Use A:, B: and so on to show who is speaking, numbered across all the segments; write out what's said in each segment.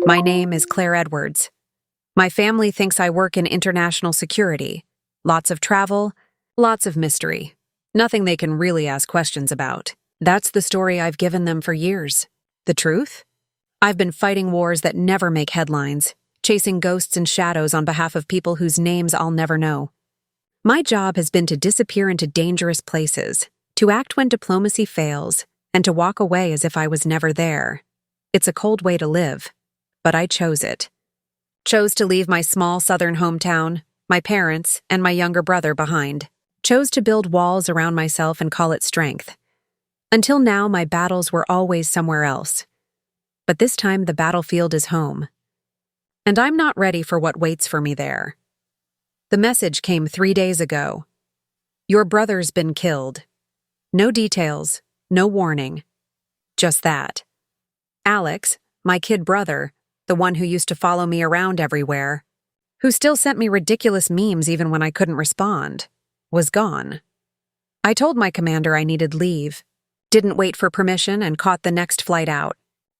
A: My name is Claire Edwards. My family thinks I work in international security. Lots of travel, lots of mystery. Nothing they can really ask questions about. That's the story I've given them for years. The truth? I've been fighting wars that never make headlines, chasing ghosts and shadows on behalf of people whose names I'll never know. My job has been to disappear into dangerous places, to act when diplomacy fails, and to walk away as if I was never there. It's a cold way to live, but I chose it. Chose to leave my small southern hometown, my parents, and my younger brother behind. Chose to build walls around myself and call it strength. Until now, my battles were always somewhere else. But this time, the battlefield is home. And I'm not ready for what waits for me there. The message came 3 days ago. Your brother's been killed. No details, no warning. Just that. Alex, my kid brother, the one who used to follow me around everywhere, who still sent me ridiculous memes even when I couldn't respond, was gone. I told my commander I needed leave, didn't wait for permission, and caught the next flight out.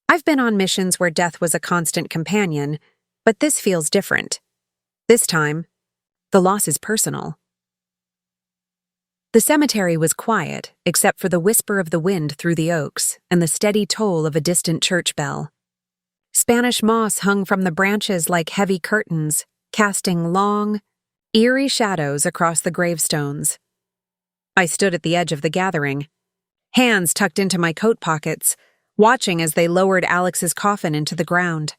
A: I've been on missions where death was a constant companion, but this feels different. This time, the loss is personal. The cemetery was quiet, except for the whisper of the wind through the oaks and the steady toll of a distant church bell. Spanish moss hung from the branches like heavy curtains, casting long, eerie shadows across the gravestones. I stood at the edge of the gathering, hands tucked into my coat pockets, watching as they lowered Alex's coffin into the ground.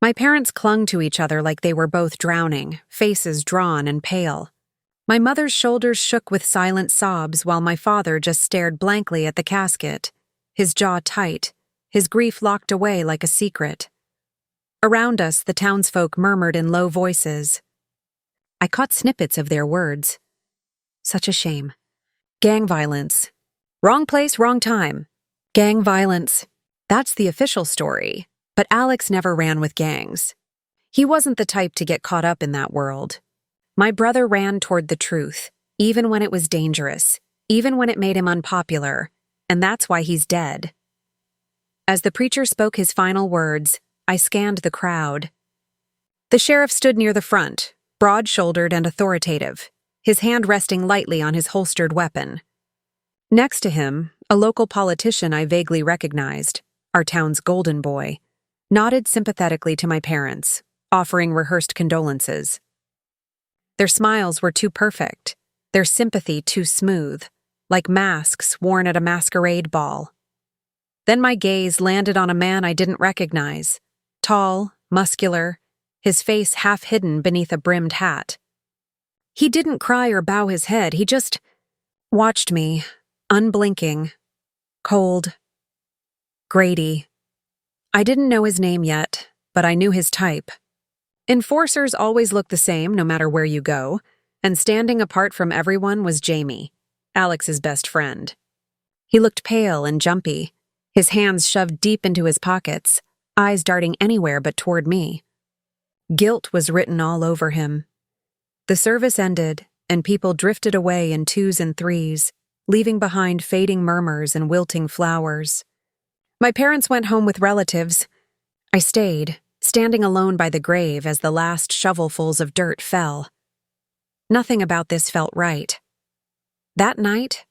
A: My parents clung to each other like they were both drowning, faces drawn and pale. My mother's shoulders shook with silent sobs while my father just stared blankly at the casket, his jaw tight, his grief locked away like a secret. Around us, the townsfolk murmured in low voices. I caught snippets of their words. Such a shame. Gang violence. Wrong place, wrong time. Gang violence. That's the official story. But Alex never ran with gangs. He wasn't the type to get caught up in that world. My brother ran toward the truth, even when it was dangerous, even when it made him unpopular, and that's why he's dead. As the preacher spoke his final words, I scanned the crowd. The sheriff stood near the front, broad-shouldered and authoritative, his hand resting lightly on his holstered weapon. Next to him, a local politician I vaguely recognized, our town's golden boy, nodded sympathetically to my parents, offering rehearsed condolences. Their smiles were too perfect, their sympathy too smooth, like masks worn at a masquerade ball. Then my gaze landed on a man I didn't recognize, tall, muscular, his face half hidden beneath a brimmed hat. He didn't cry or bow his head, he just watched me, unblinking, cold. Grady. I didn't know his name yet, but I knew his type. Enforcers always look the same no matter where you go, and standing apart from everyone was Jamie, Alex's best friend. He looked pale and jumpy, his hands shoved deep into his pockets, eyes darting anywhere but toward me. Guilt was written all over him. The service ended, and people drifted away in twos and threes, leaving behind fading murmurs and wilting flowers. My parents went home with relatives. I stayed, standing alone by the grave as the last shovelfuls of dirt fell. Nothing about this felt right. That night,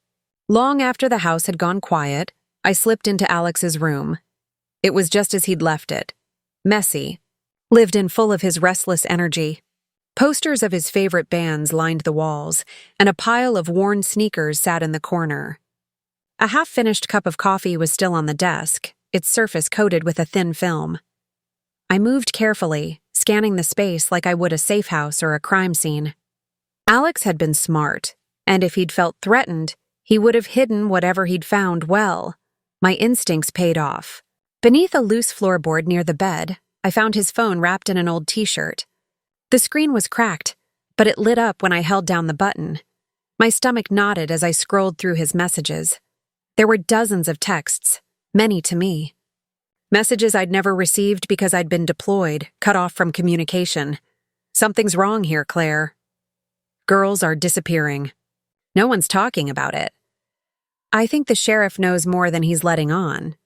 A: long after the house had gone quiet, I slipped into Alex's room. It was just as he'd left it. Messy, lived in full of his restless energy. Posters of his favorite bands lined the walls, and a pile of worn sneakers sat in the corner. A half-finished cup of coffee was still on the desk, its surface coated with a thin film. I moved carefully, scanning the space like I would a safe house or a crime scene. Alex had been smart, and if he'd felt threatened, he would have hidden whatever he'd found well. My instincts paid off. Beneath a loose floorboard near the bed, I found his phone wrapped in an old t-shirt. The screen was cracked, but it lit up when I held down the button. My stomach knotted as I scrolled through his messages. There were dozens of texts, many to me. Messages I'd never received because I'd been deployed, cut off from communication. Something's wrong here, Claire. Girls are disappearing. No one's talking about it. I think the sheriff knows more than he's letting on.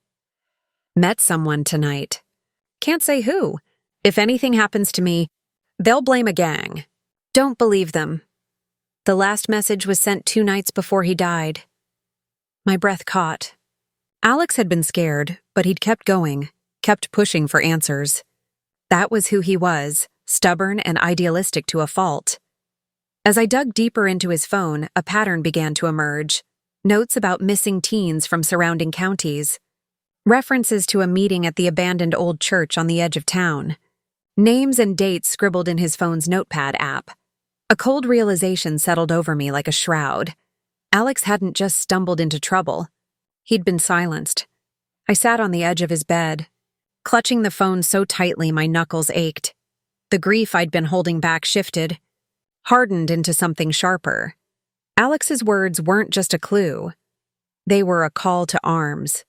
A: Met someone tonight. Can't say who. If anything happens to me, they'll blame a gang. Don't believe them. The last message was sent 2 nights before he died. My breath caught. Alex had been scared, but he'd kept going, kept pushing for answers. That was who he was, stubborn and idealistic to a fault. As I dug deeper into his phone, a pattern began to emerge. Notes about missing teens from surrounding counties. References to a meeting at the abandoned old church on the edge of town. Names and dates scribbled in his phone's notepad app. A cold realization settled over me like a shroud. Alex hadn't just stumbled into trouble. He'd been silenced. I sat on the edge of his bed, clutching the phone so tightly my knuckles ached. The grief I'd been holding back shifted, hardened into something sharper. Alex's words weren't just a clue. They were a call to arms.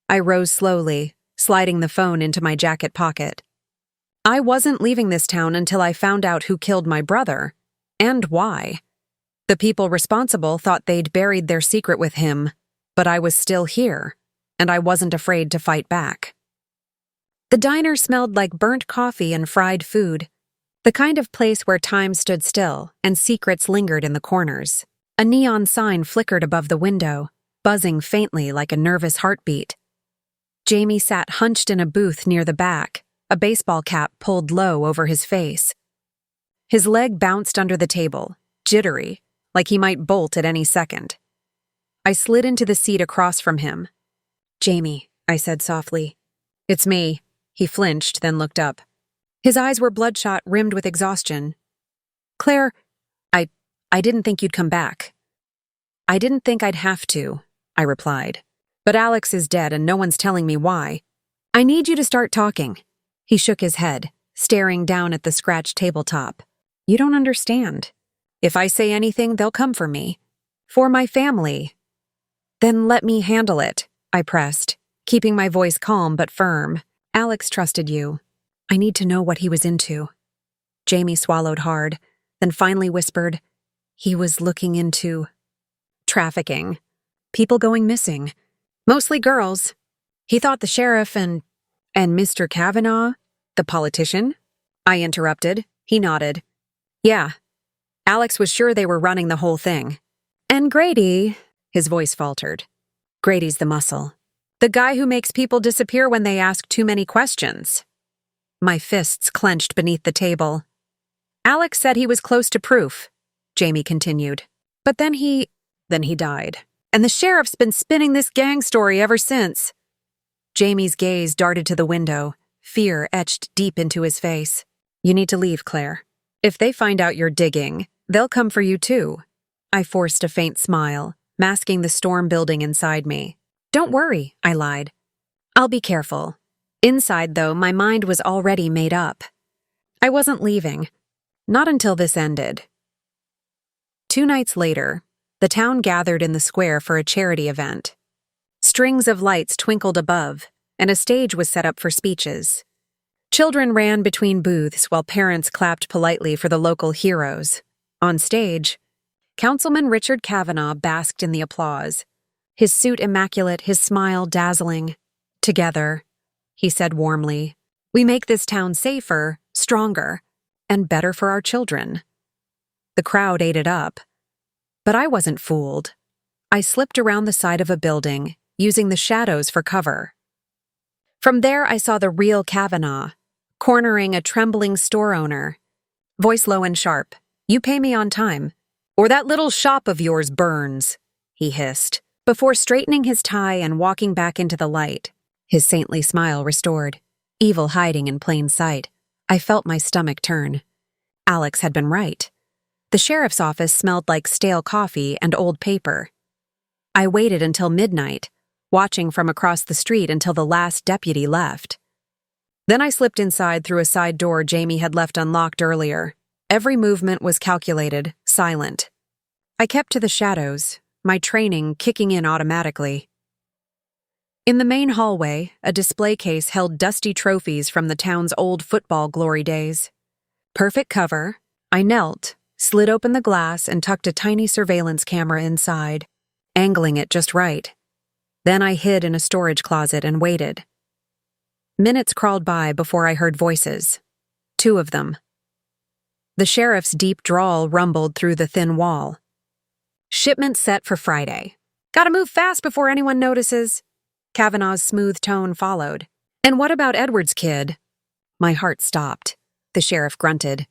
A: I rose slowly, sliding the phone into my jacket pocket. I wasn't leaving this town until I found out who killed my brother, and why. The people responsible thought they'd buried their secret with him, but I was still here, and I wasn't afraid to fight back. The diner smelled like burnt coffee and fried food, the kind of place where time stood still and secrets lingered in the corners. A neon sign flickered above the window, buzzing faintly like a nervous heartbeat. Jamie sat hunched in a booth near the back, a baseball cap pulled low over his face. His leg bounced under the table, jittery, like he might bolt at any second. I slid into the seat across from him. "Jamie," I said softly. "It's me." He flinched, then looked up. His eyes were bloodshot, rimmed with exhaustion. "Claire, I didn't think you'd come back." "I didn't think I'd have to," I replied. "But Alex is dead and no one's telling me why. I need you to start talking." He shook his head, staring down at the scratched tabletop. "You don't understand. If I say anything, they'll come for me. For my family." "Then let me handle it," I pressed, keeping my voice calm but firm. "Alex trusted you. I need to know what he was into." Jamie swallowed hard, then finally whispered, "He was looking into trafficking. People going missing. Mostly girls. He thought the sheriff and Mr. Kavanaugh, the politician?" I interrupted. He nodded. "Yeah. Alex was sure they were running the whole thing. And Grady," his voice faltered. "Grady's the muscle. The guy who makes people disappear when they ask too many questions." My fists clenched beneath the table. "Alex said he was close to proof," Jamie continued. "But then he died. And the sheriff's been spinning this gang story ever since." Jamie's gaze darted to the window, fear etched deep into his face. "You need to leave, Claire. If they find out you're digging, they'll come for you too." I forced a faint smile, masking the storm building inside me. "Don't worry," I lied. "I'll be careful." Inside, though, my mind was already made up. I wasn't leaving. Not until this ended. 2 nights later, the town gathered in the square for a charity event. Strings of lights twinkled above, and a stage was set up for speeches. Children ran between booths while parents clapped politely for the local heroes. On stage, Councilman Richard Kavanaugh basked in the applause. His suit immaculate, his smile dazzling. "Together," he said warmly, "we make this town safer, stronger, and better for our children." The crowd ate it up. But I wasn't fooled. I slipped around the side of a building, using the shadows for cover. From there, I saw the real Kavanaugh, cornering a trembling store owner. Voice low and sharp, "You pay me on time, or that little shop of yours burns," he hissed, before straightening his tie and walking back into the light. His saintly smile restored, evil hiding in plain sight. I felt my stomach turn. Alex had been right. The sheriff's office smelled like stale coffee and old paper. I waited until midnight, watching from across the street until the last deputy left. Then I slipped inside through a side door Jamie had left unlocked earlier. Every movement was calculated, silent. I kept to the shadows, my training kicking in automatically. In the main hallway, a display case held dusty trophies from the town's old football glory days. Perfect cover, I knelt, slid open the glass, and tucked a tiny surveillance camera inside, angling it just right. Then I hid in a storage closet and waited. Minutes crawled by before I heard voices. 2 of them. The sheriff's deep drawl rumbled through the thin wall. "Shipment set for Friday. Gotta move fast before anyone notices." Kavanaugh's smooth tone followed. "And what about Edward's kid?" My heart stopped. The sheriff grunted.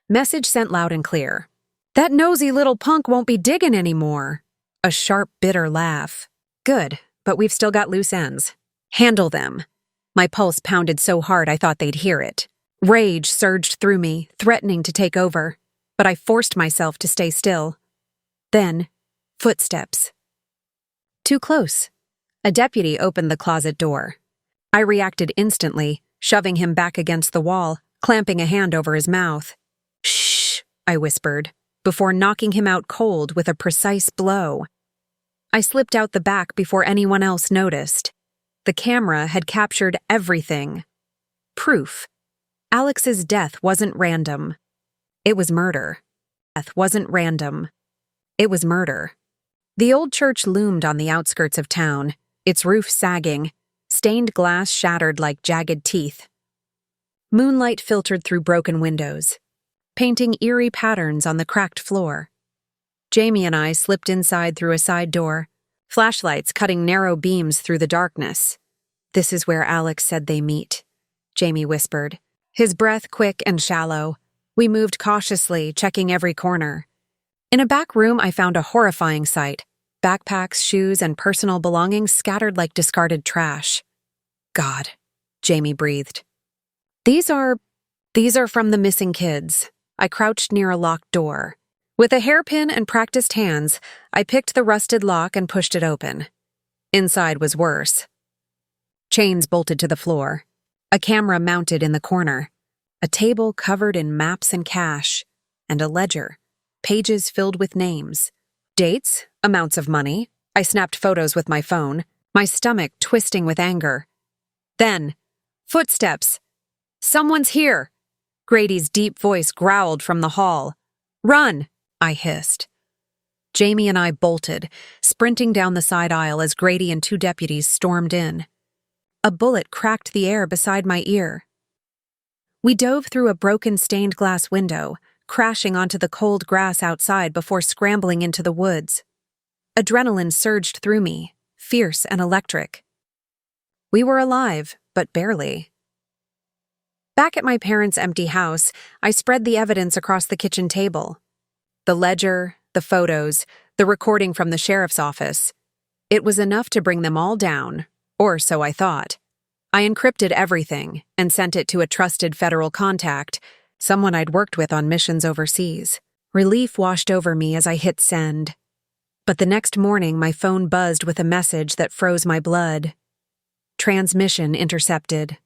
A: Message sent loud and clear. "That nosy little punk won't be digging anymore." A sharp, bitter laugh. "Good, but we've still got loose ends. Handle them." My pulse pounded so hard I thought they'd hear it. Rage surged through me, threatening to take over, but I forced myself to stay still. Then, footsteps. Too close. A deputy opened the closet door. I reacted instantly, shoving him back against the wall, clamping a hand over his mouth. "Shh," I whispered, before knocking him out cold with a precise blow. I slipped out the back before anyone else noticed. The camera had captured everything. Proof. Alex's death wasn't random. It was murder. Death wasn't random. It was murder. The old church loomed on the outskirts of town, its roof sagging, stained glass shattered like jagged teeth. Moonlight filtered through broken windows, painting eerie patterns on the cracked floor. Jamie and I slipped inside through a side door, flashlights cutting narrow beams through the darkness. "This is where Alex said they meet," Jamie whispered, his breath quick and shallow. We moved cautiously, checking every corner. In a back room, I found a horrifying sight. Backpacks, shoes, and personal belongings scattered like discarded trash. "God," Jamie breathed. These are from the missing kids." I crouched near a locked door. With a hairpin and practiced hands, I picked the rusted lock and pushed it open. Inside was worse. Chains bolted to the floor. A camera mounted in the corner. A table covered in maps and cash. And a ledger. Pages filled with names. Dates, amounts of money. I snapped photos with my phone, my stomach twisting with anger. Then, footsteps. "Someone's here!" Grady's deep voice growled from the hall. "Run!" I hissed. Jamie and I bolted, sprinting down the side aisle as Grady and 2 deputies stormed in. A bullet cracked the air beside my ear. We dove through a broken stained glass window, crashing onto the cold grass outside before scrambling into the woods. Adrenaline surged through me, fierce and electric. We were alive, but barely. Back at my parents' empty house, I spread the evidence across the kitchen table. The ledger, the photos, the recording from the sheriff's office. It was enough to bring them all down, or so I thought. I encrypted everything and sent it to a trusted federal contact, someone I'd worked with on missions overseas. Relief washed over me as I hit send. But the next morning, my phone buzzed with a message that froze my blood. Transmission intercepted.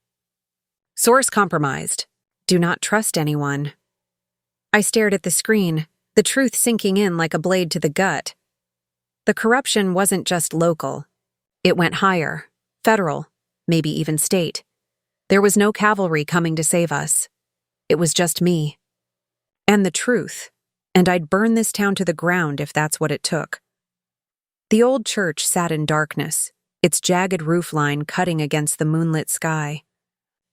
A: Source compromised. Do not trust anyone. I stared at the screen, the truth sinking in like a blade to the gut. The corruption wasn't just local. It went higher, federal, maybe even state. There was no cavalry coming to save us. It was just me. And the truth. And I'd burn this town to the ground if that's what it took. The old church sat in darkness, its jagged roofline cutting against the moonlit sky.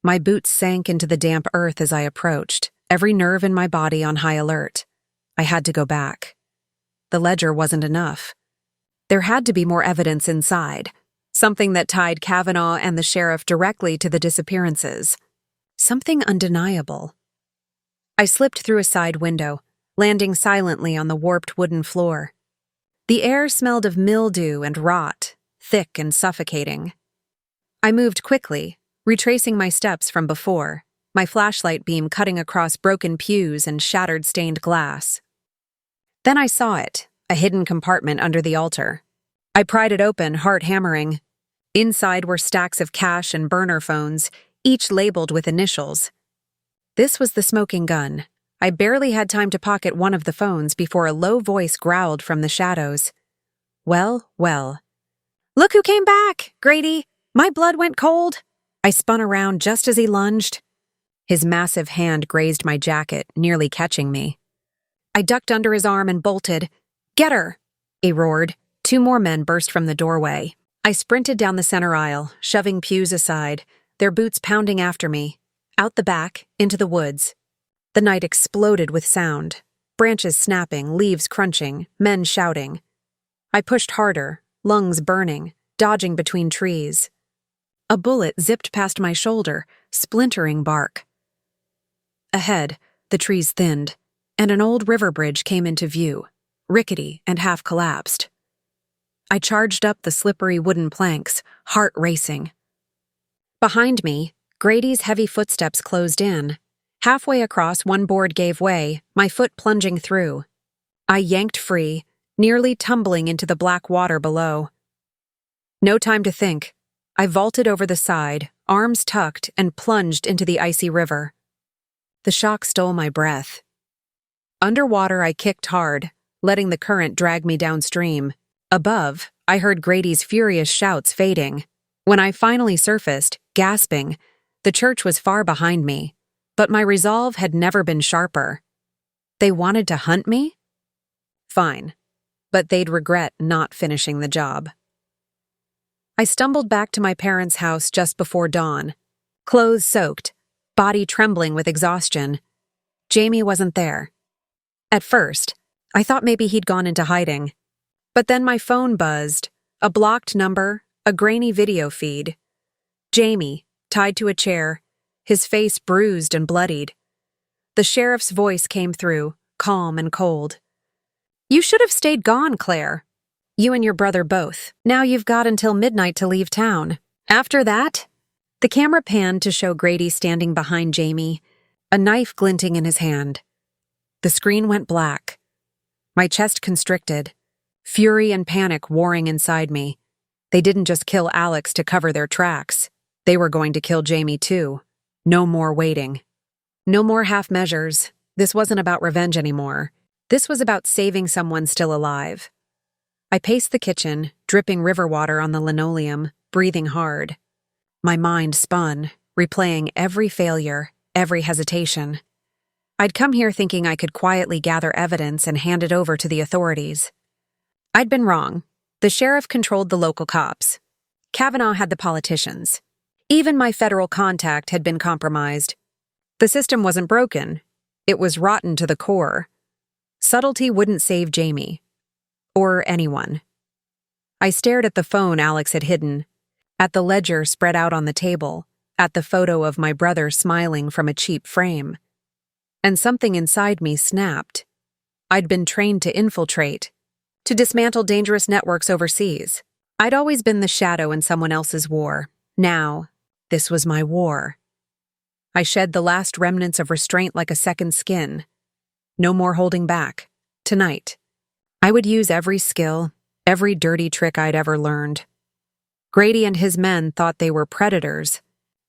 A: My boots sank into the damp earth as I approached, every nerve in my body on high alert. I had to go back. The ledger wasn't enough. There had to be more evidence inside, something that tied Kavanaugh and the sheriff directly to the disappearances. Something undeniable. I slipped through a side window, landing silently on the warped wooden floor. The air smelled of mildew and rot, thick and suffocating. I moved quickly, retracing my steps from before, my flashlight beam cutting across broken pews and shattered stained glass. Then I saw it, a hidden compartment under the altar. I pried it open, heart hammering. Inside were stacks of cash and burner phones, each labeled with initials. This was the smoking gun. I barely had time to pocket one of the phones before a low voice growled from the shadows. Well, well. "Look who came back, Grady! My blood went cold!" I spun around just as he lunged. His massive hand grazed my jacket, nearly catching me. I ducked under his arm and bolted. "Get her!" he roared. 2 more men burst from the doorway. I sprinted down the center aisle, shoving pews aside, their boots pounding after me. Out the back, into the woods. The night exploded with sound. Branches snapping, leaves crunching, men shouting. I pushed harder, lungs burning, dodging between trees. A bullet zipped past my shoulder, splintering bark. Ahead, the trees thinned, and an old river bridge came into view, rickety and half collapsed. I charged up the slippery wooden planks, heart racing. Behind me, Grady's heavy footsteps closed in. Halfway across, one board gave way, my foot plunging through. I yanked free, nearly tumbling into the black water below. No time to think. I vaulted over the side, arms tucked, and plunged into the icy river. The shock stole my breath. Underwater, I kicked hard, letting the current drag me downstream. Above, I heard Grady's furious shouts fading. When I finally surfaced, gasping, the church was far behind me, but my resolve had never been sharper. They wanted to hunt me? Fine, but they'd regret not finishing the job. I stumbled back to my parents' house just before dawn, clothes soaked, body trembling with exhaustion. Jamie wasn't there. At first, I thought maybe he'd gone into hiding. But then my phone buzzed, a blocked number, a grainy video feed. Jamie, tied to a chair, his face bruised and bloodied. The sheriff's voice came through, calm and cold. "You should have stayed gone, Claire. You and your brother both. Now you've got until midnight to leave town. After that?" The camera panned to show Grady standing behind Jamie, a knife glinting in his hand. The screen went black. My chest constricted. Fury and panic warring inside me. They didn't just kill Alex to cover their tracks. They were going to kill Jamie too. No more waiting. No more half measures. This wasn't about revenge anymore. This was about saving someone still alive. I paced the kitchen, dripping river water on the linoleum, breathing hard. My mind spun, replaying every failure, every hesitation. I'd come here thinking I could quietly gather evidence and hand it over to the authorities. I'd been wrong. The sheriff controlled the local cops. Kavanaugh had the politicians. Even my federal contact had been compromised. The system wasn't broken. It was rotten to the core. Subtlety wouldn't save Jamie. Or anyone. I stared at the phone Alex had hidden, at the ledger spread out on the table, at the photo of my brother smiling from a cheap frame. And something inside me snapped. I'd been trained to infiltrate, to dismantle dangerous networks overseas. I'd always been the shadow in someone else's war. Now, this was my war. I shed the last remnants of restraint like a second skin. No more holding back. Tonight, I would use every skill, every dirty trick I'd ever learned. Grady and his men thought they were predators,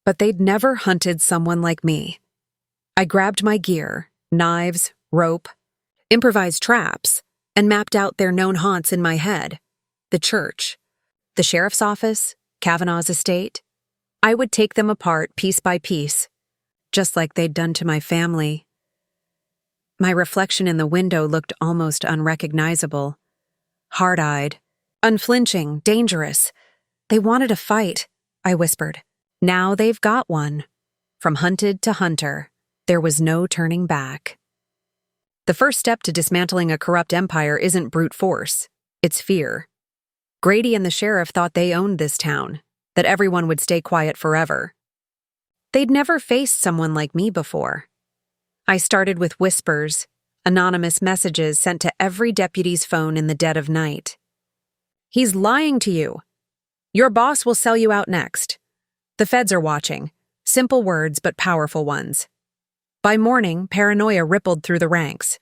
A: but they'd never hunted someone like me. I grabbed my gear, knives, rope, improvised traps, and mapped out their known haunts in my head. The church, the sheriff's office, Kavanaugh's estate. I would take them apart piece by piece, just like they'd done to my family. My reflection in the window looked almost unrecognizable. Hard-eyed, unflinching, dangerous. They wanted a fight, I whispered. Now they've got one. From hunted to hunter, there was no turning back. The first step to dismantling a corrupt empire isn't brute force. It's fear. Grady and the sheriff thought they owned this town, that everyone would stay quiet forever. They'd never faced someone like me before. I started with whispers, anonymous messages sent to every deputy's phone in the dead of night. "He's lying to you. Your boss will sell you out next. The feds are watching. Simple words, but powerful ones." By morning, paranoia rippled through the ranks.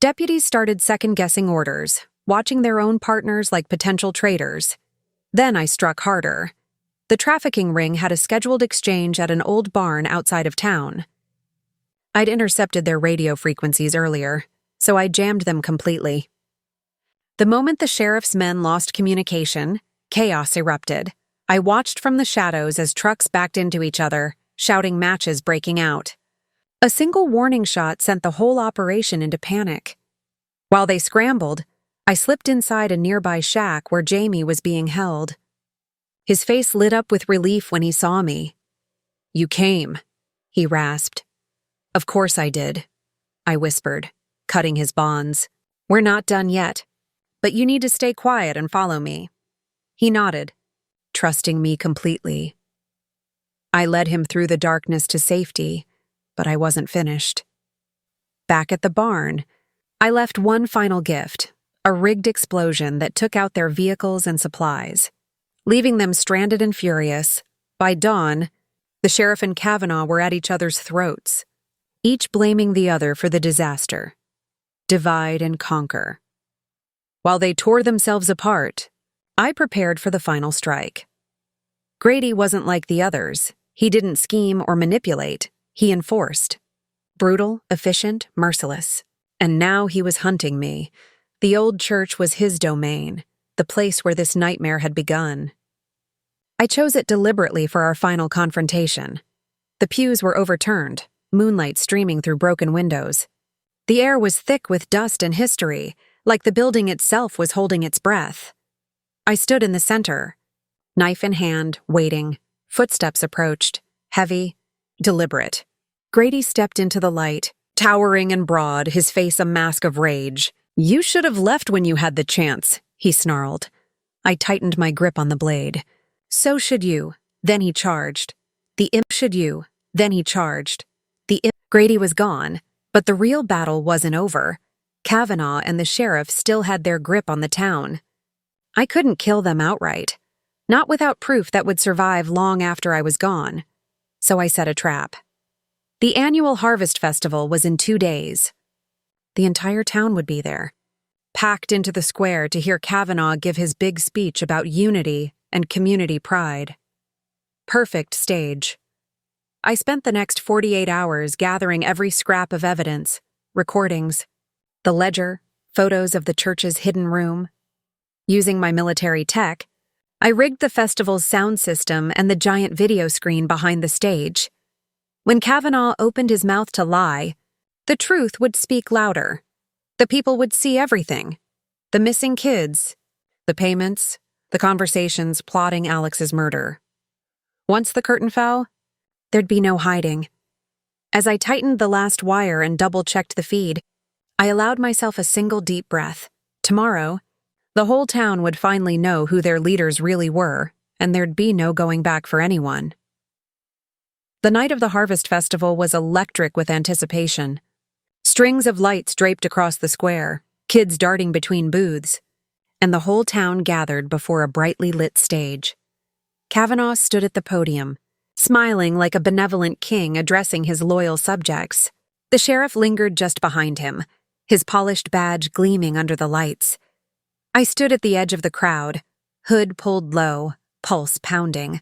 A: Deputies started second-guessing orders, watching their own partners like potential traitors. Then I struck harder. The trafficking ring had a scheduled exchange at an old barn outside of town. I'd intercepted their radio frequencies earlier, so I jammed them completely. The moment the sheriff's men lost communication, chaos erupted. I watched from the shadows as trucks backed into each other, shouting matches breaking out. A single warning shot sent the whole operation into panic. While they scrambled, I slipped inside a nearby shack where Jamie was being held. His face lit up with relief when he saw me. "You came," he rasped. "Of course I did," I whispered, cutting his bonds. "We're not done yet, but you need to stay quiet and follow me." He nodded, trusting me completely. I led him through the darkness to safety, but I wasn't finished. Back at the barn, I left one final gift, a rigged explosion that took out their vehicles and supplies. Leaving them stranded and furious, by dawn, the sheriff and Kavanaugh were at each other's throats, each blaming the other for the disaster. Divide and conquer. While they tore themselves apart, I prepared for the final strike. Grady wasn't like the others. He didn't scheme or manipulate. He enforced. Brutal, efficient, merciless. And now he was hunting me. The old church was his domain, the place where this nightmare had begun. I chose it deliberately for our final confrontation. The pews were overturned, moonlight streaming through broken windows. The air was thick with dust and history, like the building itself was holding its breath. I stood in the center, knife in hand, waiting. Footsteps approached, heavy, deliberate. Grady stepped into the light, towering and broad, his face a mask of rage. "You should have left when you had the chance," he snarled. I tightened my grip on the blade. "So should you." Then he charged. "The imp should you." Then he charged. The imp. Grady was gone, but the real battle wasn't over. Kavanaugh and the sheriff still had their grip on the town. I couldn't kill them outright, not without proof that would survive long after I was gone. So I set a trap. The annual Harvest Festival was in 2 days. The entire town would be there, packed into the square to hear Kavanaugh give his big speech about unity and community pride. Perfect stage. I spent the next 48 hours gathering every scrap of evidence, recordings, the ledger, photos of the church's hidden room. Using my military tech, I rigged the festival's sound system and the giant video screen behind the stage. When Kavanaugh opened his mouth to lie, the truth would speak louder. The people would see everything. The missing kids, the payments, the conversations plotting Alex's murder. Once the curtain fell, there'd be no hiding. As I tightened the last wire and double-checked the feed, I allowed myself a single deep breath. Tomorrow, the whole town would finally know who their leaders really were, and there'd be no going back for anyone. The night of the Harvest Festival was electric with anticipation. Strings of lights draped across the square, kids darting between booths, and the whole town gathered before a brightly lit stage. Kavanaugh stood at the podium, smiling like a benevolent king addressing his loyal subjects. The sheriff lingered just behind him, his polished badge gleaming under the lights. I stood at the edge of the crowd, hood pulled low, pulse pounding.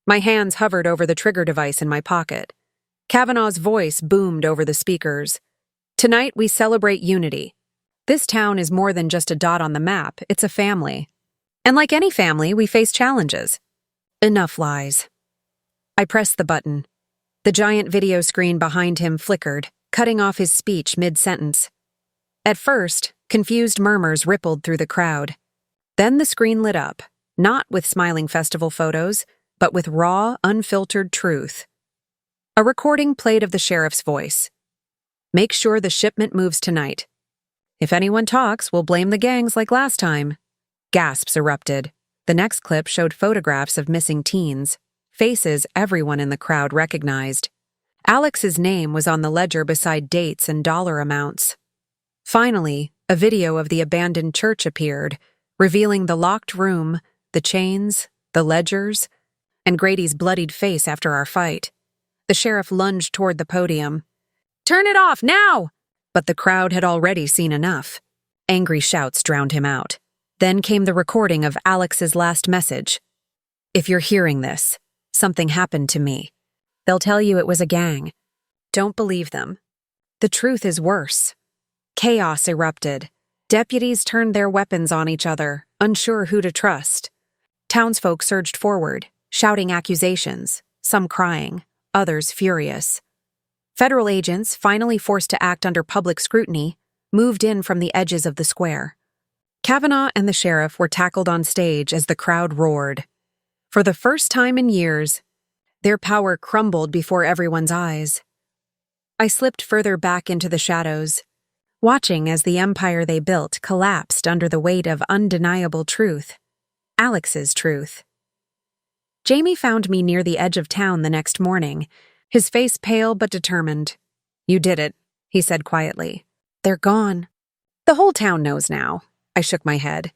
A: My hands hovered over the trigger device in my pocket. Kavanaugh's voice boomed over the speakers. "Tonight we celebrate unity. This town is more than just a dot on the map, it's a family. And like any family, we face challenges." Enough lies. I pressed the button. The giant video screen behind him flickered, cutting off his speech mid-sentence. At first, confused murmurs rippled through the crowd. Then the screen lit up, not with smiling festival photos, but with raw, unfiltered truth. A recording played of the sheriff's voice. "Make sure the shipment moves tonight. If anyone talks, we'll blame the gangs like last time." Gasps erupted. The next clip showed photographs of missing teens, faces everyone in the crowd recognized. Alex's name was on the ledger beside dates and dollar amounts. Finally, a video of the abandoned church appeared, revealing the locked room, the chains, the ledgers, and Grady's bloodied face after our fight. The sheriff lunged toward the podium. "Turn it off, now!" But the crowd had already seen enough. Angry shouts drowned him out. Then came the recording of Alex's last message. "If you're hearing this, something happened to me. They'll tell you it was a gang. Don't believe them. The truth is worse." Chaos erupted. Deputies turned their weapons on each other, unsure who to trust. Townsfolk surged forward, shouting accusations, some crying, others furious. Federal agents, finally forced to act under public scrutiny, moved in from the edges of the square. Kavanaugh and the sheriff were tackled on stage as the crowd roared. For the first time in years, Their power crumbled before everyone's eyes. I slipped further back into the shadows, watching as the empire they built collapsed under the weight of undeniable truth. Alex's truth. Jamie found me near the edge of town the next morning, his face pale but determined. "You did it," he said quietly. "They're gone." "The whole town knows now." I shook my head.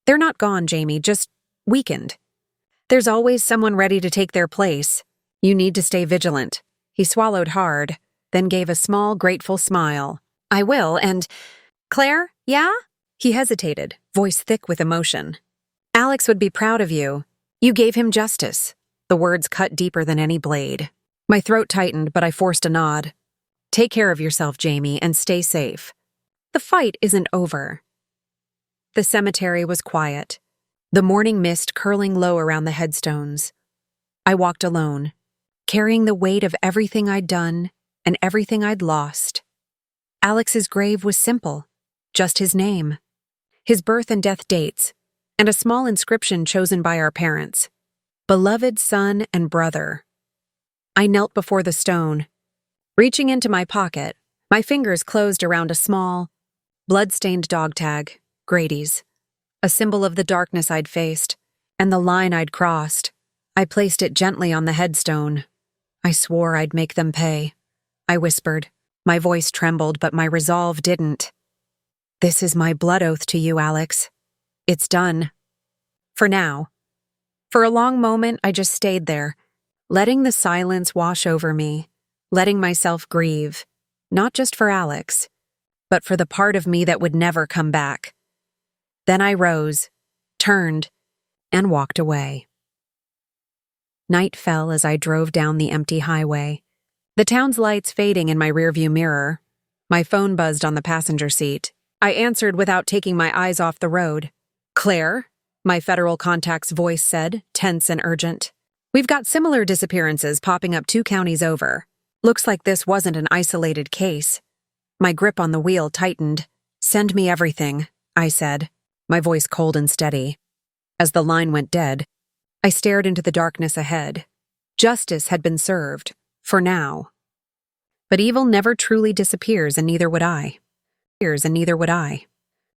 A: "They're not gone, Jamie, just weakened. There's always someone ready to take their place. You need to stay vigilant." He swallowed hard, then gave a small, grateful smile. "I will, and— Claire, yeah?" He hesitated, voice thick with emotion. "Alex would be proud of you. You gave him justice." The words cut deeper than any blade. My throat tightened, but I forced a nod. "Take care of yourself, Jamie, and stay safe. The fight isn't over." The cemetery was quiet, the morning mist curling low around the headstones. I walked alone, carrying the weight of everything I'd done and everything I'd lost. Alex's grave was simple, just his name, his birth and death dates, and a small inscription chosen by our parents. "Beloved son and brother." I knelt before the stone. Reaching into my pocket, my fingers closed around a small, blood-stained dog tag, Grady's, a symbol of the darkness I'd faced, and the line I'd crossed. I placed it gently on the headstone. "I swore I'd make them pay," I whispered. My voice trembled, but my resolve didn't. "This is my blood oath to you, Alex. It's done. For now." For a long moment, I just stayed there, letting the silence wash over me, letting myself grieve, not just for Alex, but for the part of me that would never come back. Then I rose, turned, and walked away. Night fell as I drove down the empty highway, the town's lights fading in my rearview mirror. My phone buzzed on the passenger seat. I answered without taking my eyes off the road. "Claire?" my federal contact's voice said, tense and urgent. "We've got similar disappearances popping up 2 counties over. Looks like this wasn't an isolated case." My grip on the wheel tightened. "Send me everything," I said, my voice cold and steady. As the line went dead, I stared into the darkness ahead. Justice had been served, for now. But evil never truly disappears, and neither would I.